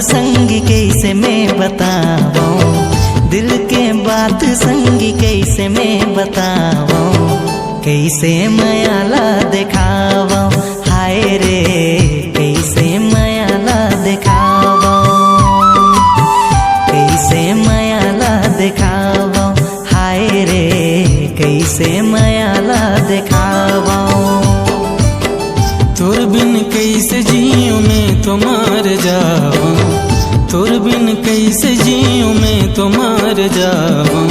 संगी कैसे मैं बताऊं, दिल के बात संगी कैसे मैं बताऊं, कैसे मायाला दिखाऊं, हाय रे कैसे मायाला दिखाऊं, कैसे मायाला दिखाऊं, हाय रे कैसे मायाला दिखाऊं। तोर बिन कैसे जियूं मैं तो मर जाऊं, तोर बिन कैसे जियूं मैं तो मर जाऊं,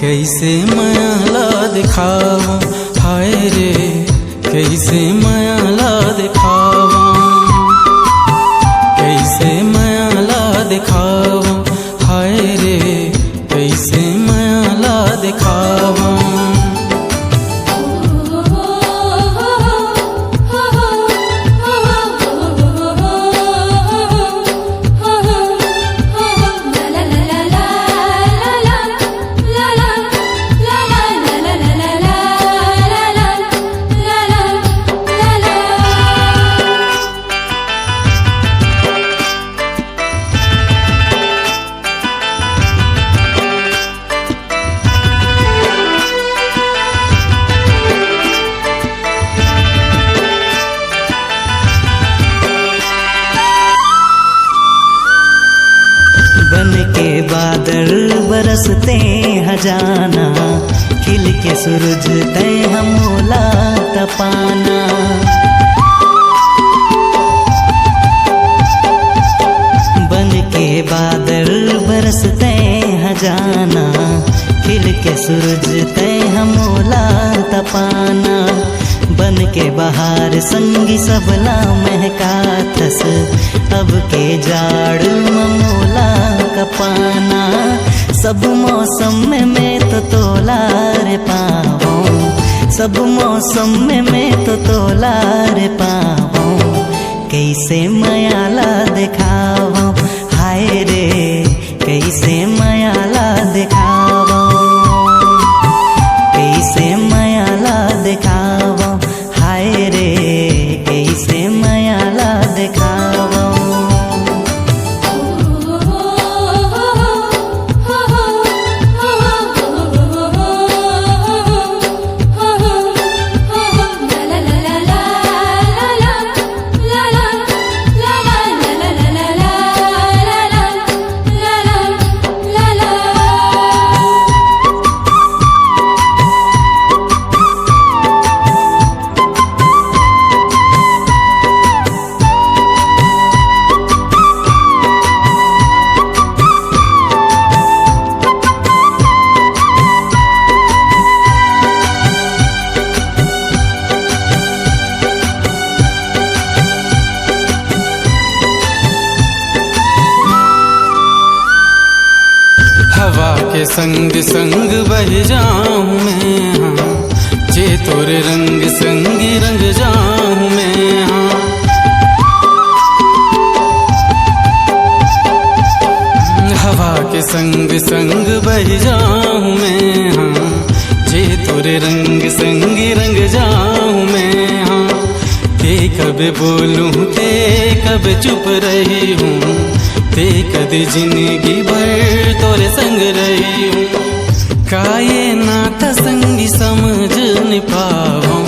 कैसे मायाला दिखाऊं, हाय रे कैसे मायाला दिखाऊं, कैसे मायाला दिखाऊं, हाय रे कैसे मायाला दिखाऊं। बन के बादल बरसते हैं जाना, खिल के सूरज ते हमोला तपाना, बन के बादल बरसते हैं जाना, खिल के सूरज ते हमोला तपाना, बन के बहार संगी सबला महकाथस, अब के जाड़ ममोला कपाना, सब मौसम में मैं तो तोला रे पाऊं, सब मौसम में मैं तो तोला रे पाऊं, कैसे मायाला दिखाऊं, हाय रे कैसे मायाला दिखाऊं, कैसे मायाला दिखाऊं, हाय रे कैसे मायाला दिखाऊं। हवा के संग संग बह जाऊं मैं, हाँ जे तोरे रंग संगी रंग जाऊं मैं, हाँ हवा के संग संग बह जाऊं मैं, हाँ जे तोरे रंग संगी रंग जाऊं मैं, हाँ ते कब बोलूं ते कब चुप रही हूँ, ते कदी जिंदगी भर तोरे संग रही हूँ, काये नाता संगी समझ न पाऊं,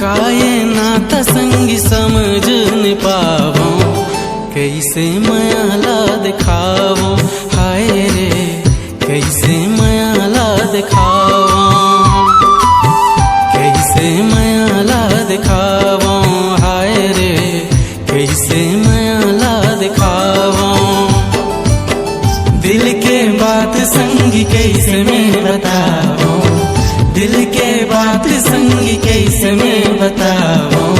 काये नाता संगी समझ न पाऊं, कैसे मायाला दिखाऊं, हाय रे कैसे मायाला दिखाऊं, कैसे मायाला दिखाऊं, हाय रे कैसे मायाला दिखाऊं। दिल के बात संगी कैसे मैं बताऊं, दिल के बात संगी कैसे मैं बताऊं,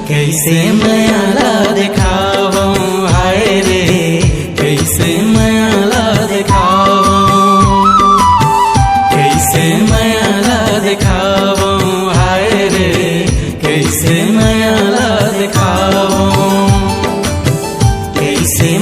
कैसे मायाला दिखाऊं, हाय रे कैसे मायाला दिखाऊं, कैसे मायाला दिखाऊं, हाय रे कैसे मायाला दिखाऊं, कैसे